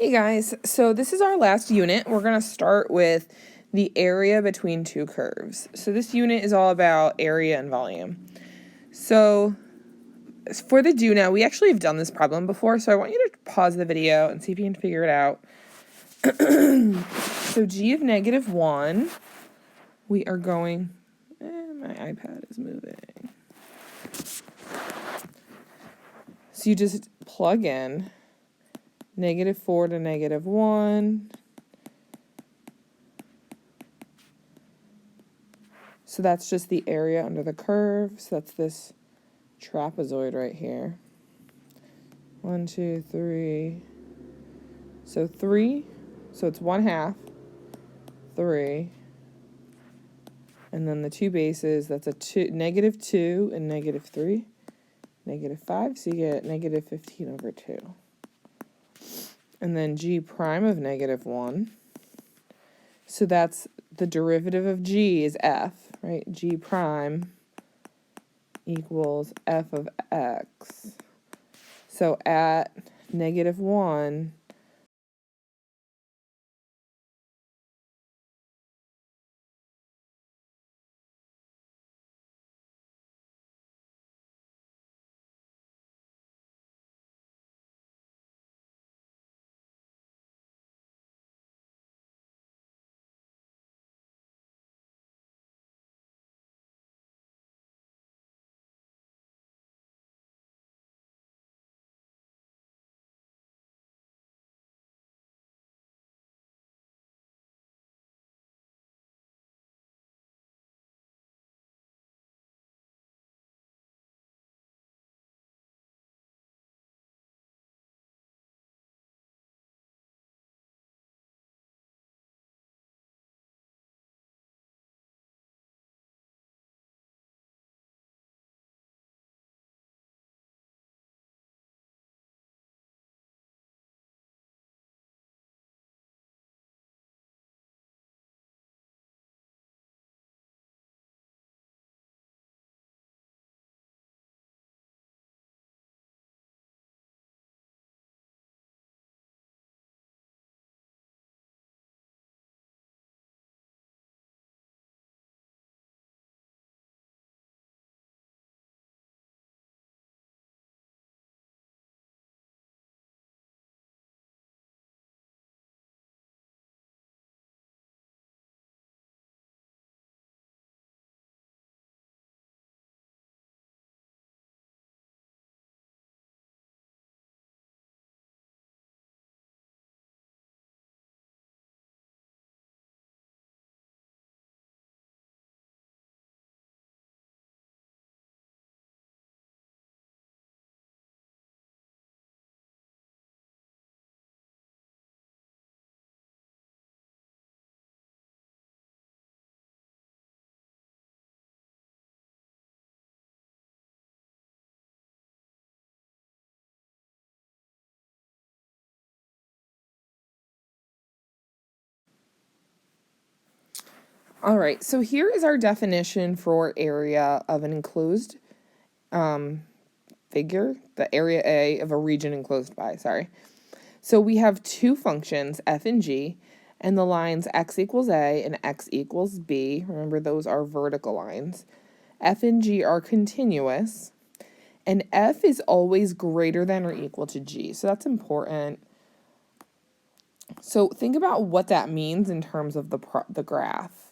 Hey guys, so this is our last unit. We're going to start with the area between two curves. So this unit is all about area and volume. So for the do now, we actually have done this problem before, so I want you to pause the video and see if you can figure it out. So g of -1, we are going, my iPad is moving. So you just plug in -4 to -1. So that's just the area under the curve. So that's this trapezoid right here. 1, 2, 3. So 3. So it's 1/2. 3. And then the two bases, that's a -2 and -3. -5. So you get -15/2. And then g prime of -1. So that's the derivative of g is f, right? G prime equals f of x. So at -1, all right, so here is our definition for area of an enclosed figure, the area A of a region enclosed by, So we have two functions, f and g, and the lines x equals a and x equals b. Remember, those are vertical lines. F and g are continuous, and f is always greater than or equal to g. So that's important. So think about what that means in terms of the graph.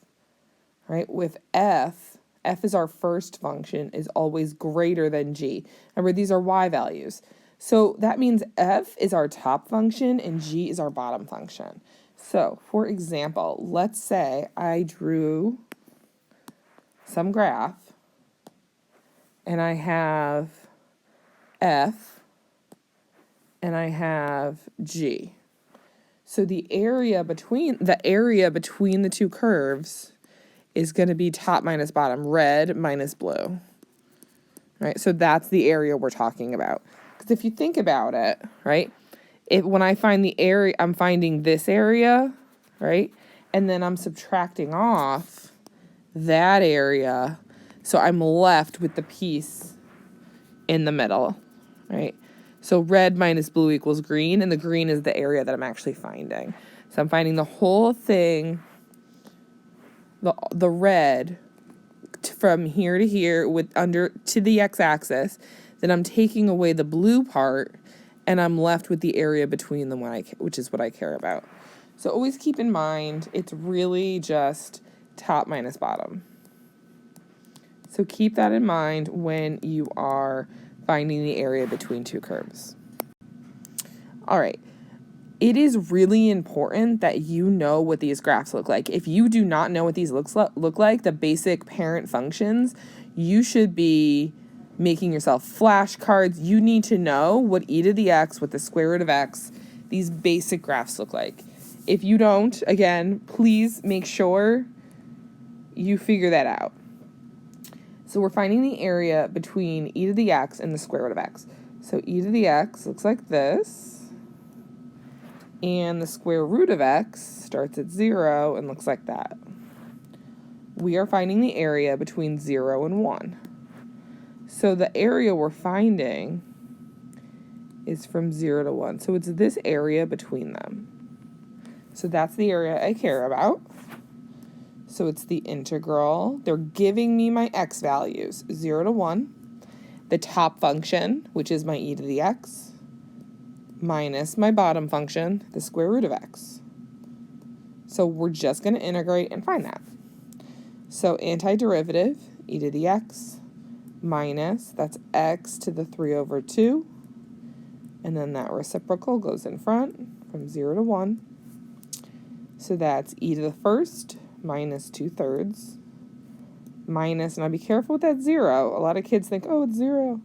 Right, with f is our first function, is always greater than g. Remember, these are y values. So that means f is our top function and g is our bottom function. So, for example, let's say I drew some graph and I have f and I have g. So the area between the two curves is going to be top minus bottom, red minus blue, right? So that's the area we're talking about. Because if you think about it, right, when I find the area, I'm finding this area, right, and then I'm subtracting off that area, so I'm left with the piece in the middle, right? So red minus blue equals green, and the green is the area that I'm actually finding. So I'm finding the whole thing, the red from here to here with under to the x-axis. Then I'm taking away the blue part, and I'm left with the area between them, which is what I care about. So always keep in mind, it's really just top minus bottom. So keep that in mind when you are finding the area between two curves. All right. It is really important that you know what these graphs look like. If you do not know what these look like, the basic parent functions, you should be making yourself flashcards. You need to know what e to the x, what the square root of x, these basic graphs look like. If you don't, again, please make sure you figure that out. So we're finding the area between e to the x and the square root of x. So e to the x looks like this. And the square root of x starts at 0 and looks like that. We are finding the area between 0 and 1. So the area we're finding is from 0 to 1. So it's this area between them. So that's the area I care about. So it's the integral. They're giving me my x values, 0 to 1. The top function, which is my e to the x, minus my bottom function, the square root of x. So we're just going to integrate and find that. So antiderivative, e to the x, minus, that's x to the 3 over 2. And then that reciprocal goes in front from 0 to 1. So that's e to the first minus 2/3 minus, now be careful with that 0. A lot of kids think, oh, it's 0.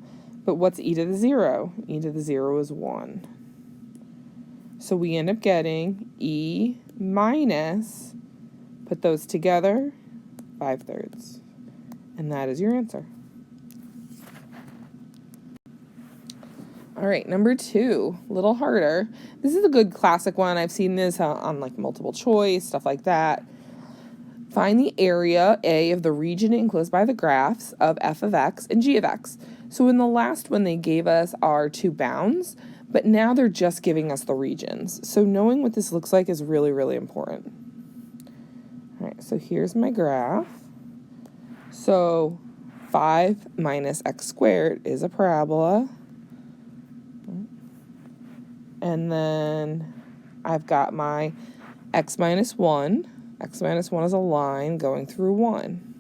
But what's e to the 0? E to the 0 is 1. So we end up getting e minus, put those together, 5/3. And that is your answer. All right, number 2, a little harder. This is a good classic one. I've seen this on like multiple choice, stuff like that. Find the area, A, of the region enclosed by the graphs of f of x and g of x. So in the last one, they gave us our two bounds, but now they're just giving us the regions. So knowing what this looks like is really, really important. All right, so here's my graph. So 5 minus x squared is a parabola. And then I've got my x minus 1. X minus 1 is a line going through 1.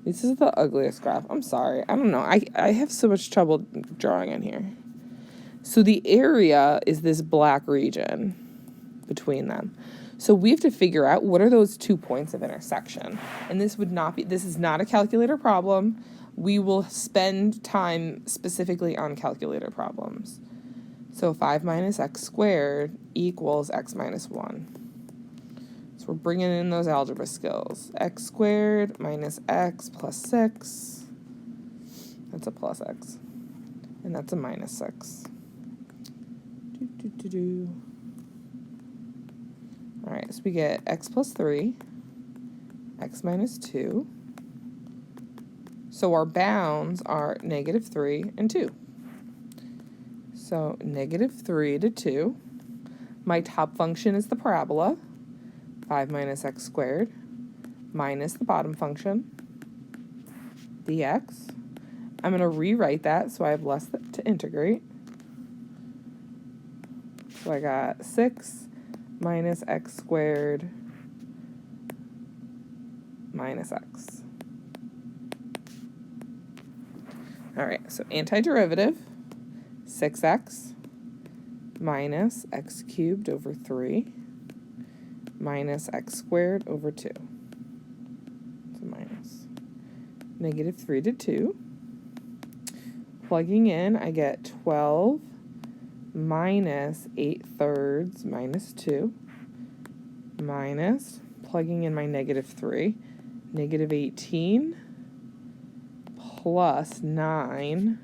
This is the ugliest graph. I'm sorry. I don't know. I have so much trouble drawing in here. So the area is this black region between them. So we have to figure out what are those 2 points of intersection. And this is not a calculator problem. We will spend time specifically on calculator problems. So 5 minus x squared equals x minus 1. So we're bringing in those algebra skills. X squared minus x plus 6. That's a plus x. And that's a minus 6. All right, so we get x plus 3, x minus 2. So our bounds are -3 and 2. So -3 to 2. My top function is the parabola, 5 minus x squared, minus the bottom function, dx. I'm going to rewrite that so I have less to integrate. So I got 6 minus x squared minus x. All right, so antiderivative, 6x minus x cubed over 3 minus x squared over 2. So minus -3 to 2. Plugging in, I get 12 minus 8/3 minus 2 minus, plugging in my -3, -18 plus 9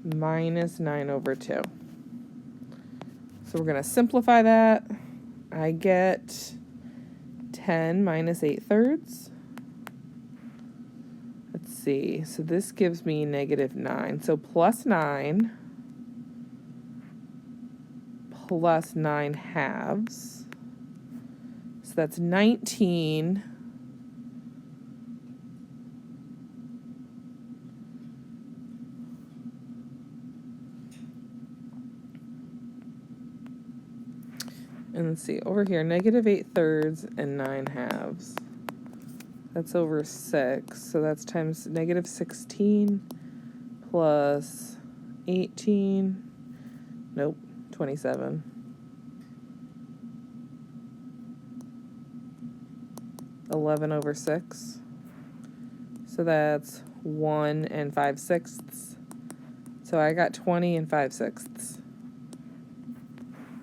minus 9 over 2. So we're going to simplify that. I get 10 minus 8/3. Let's see. So this gives me -9. So plus 9 plus 9/2. So that's 19 and let's see, over here, -8/3 and 9/2. That's over 6, so that's times -16 plus 18, nope, 27. 11/6. So that's 1 5/6. So I got 20 5/6.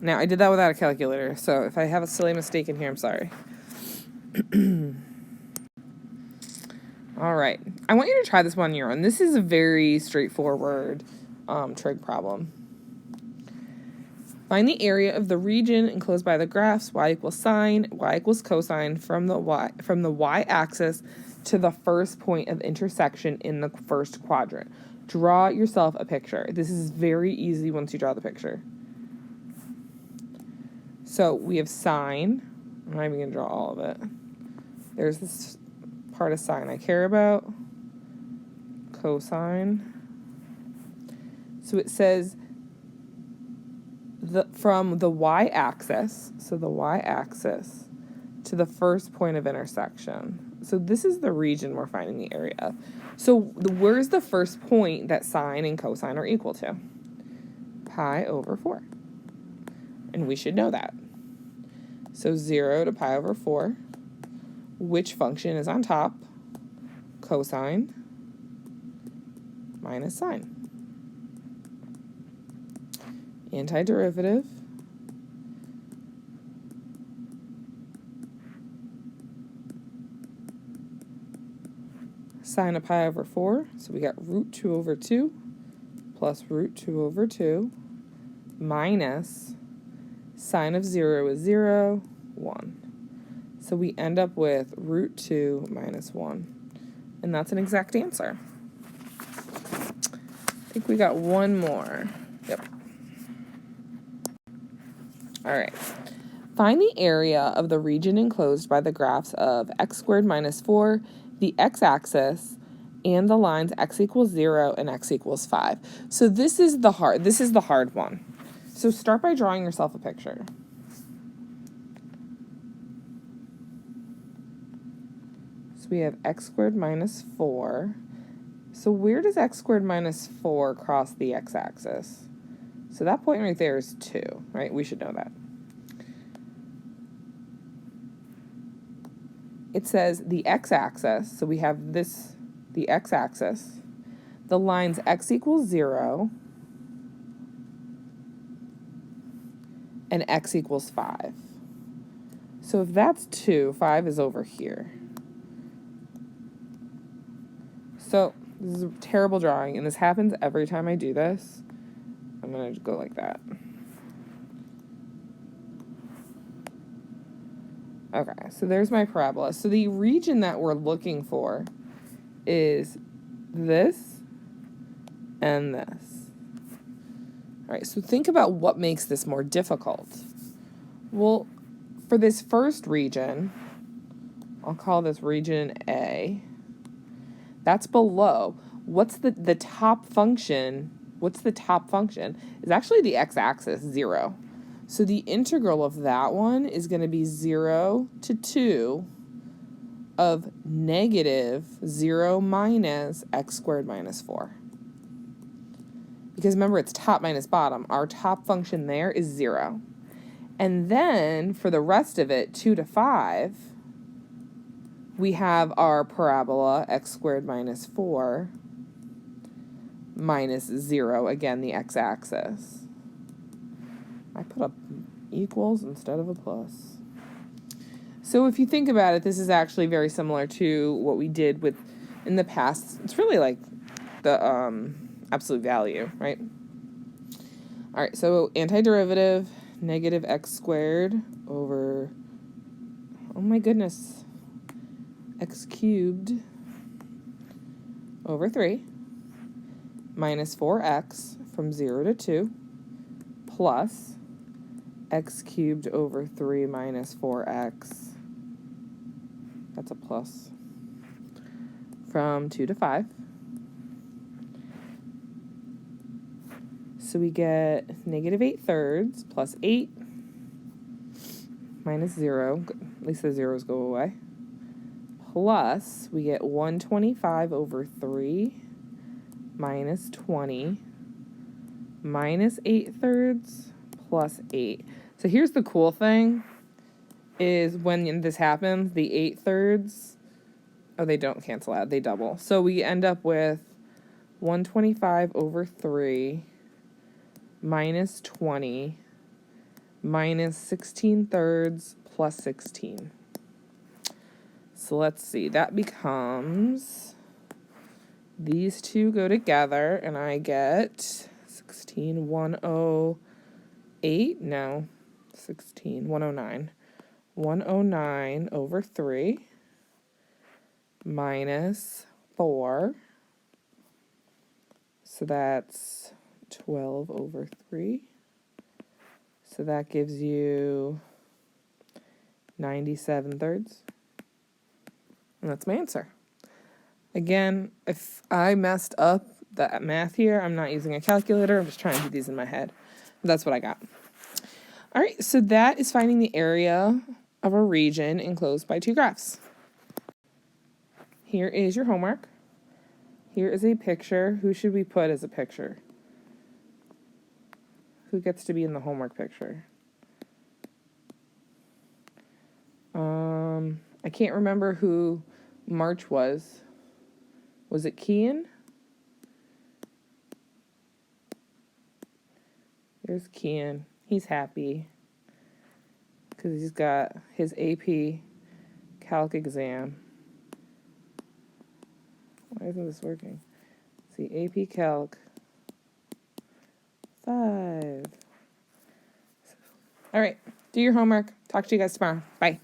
Now, I did that without a calculator, so if I have a silly mistake in here, I'm sorry. All right. I want you to try this one on your own. This is a very straightforward trig problem. Find the area of the region enclosed by the graphs y equals sine, y equals cosine from the y-axis to the first point of intersection in the first quadrant. Draw yourself a picture. This is very easy once you draw the picture. So we have sine. I'm not even going to draw all of it. There's this part of sine I care about. Cosine. So it says from the y-axis, so the y-axis, to the first point of intersection. So this is the region we're finding the area of. So where's the first point that sine and cosine are equal to? Pi/4. And we should know that. So 0 to pi/4. Which function is on top? Cosine minus sine. Antiderivative. Sine of pi/4. So we got √2/2 plus √2/2 minus sine of 0 is 0, 1. So we end up with √2 minus 1. And that's an exact answer. I think we got one more. Yep. All right. Find the area of the region enclosed by the graphs of x² minus 4, the x-axis, and the lines x equals 0 and x equals 5. So this is the hard one. So start by drawing yourself a picture. So we have x² minus 4. So where does x² minus 4 cross the x-axis? So that point right there is 2, right? We should know that. It says the x-axis, so we have this, the x-axis, the lines x equals 0 and x equals 5. So if that's 2, 5 is over here. So this is a terrible drawing, and this happens every time I do this. I'm going to go like that. Okay, so there's my parabola. So the region that we're looking for is this and this. All right, so think about what makes this more difficult. Well, for this first region, I'll call this region A. That's below. What's the top function? What's the top function? It's actually the x-axis, 0. So the integral of that one is going to be 0 to 2 of -0 minus x² minus 4. Because remember, it's top minus bottom. Our top function there is 0. And then for the rest of it, 2 to 5, we have our parabola x² minus 4 minus 0, again, the x-axis. I put up equals instead of a plus. So if you think about it, this is actually very similar to what we did with in the past. It's really like the absolute value, right? All right, so antiderivative, -x² over, oh my goodness, x³ over 3 minus 4x from 0 to 2 plus x cubed over 3 minus 4x. That's a plus. From 2 to 5. So we get negative 8/3 plus 8 minus 0. At least the zeros go away. Plus, we get 125 over 3 minus 20 minus 8/3 plus 8. So here's the cool thing, is when this happens, the 8/3, they don't cancel out, they double. So we end up with 125 over 3 minus 20 minus 16/3 plus 16. So let's see, that becomes, these two go together, and I get 109. 109 over 3 minus 4. So that's 12 over 3. So that gives you 97/3. And that's my answer. Again, if I messed up that math here, I'm not using a calculator. I'm just trying to do these in my head. That's what I got. All right, so that is finding the area of a region enclosed by two graphs. Here is your homework. Here is a picture. Who should we put as a picture? Who gets to be in the homework picture? I can't remember who March was. Was it Kian? There's Kian. He's happy because he's got his AP Calc exam. Why isn't this working? See, AP Calc 5. All right, do your homework. Talk to you guys tomorrow. Bye.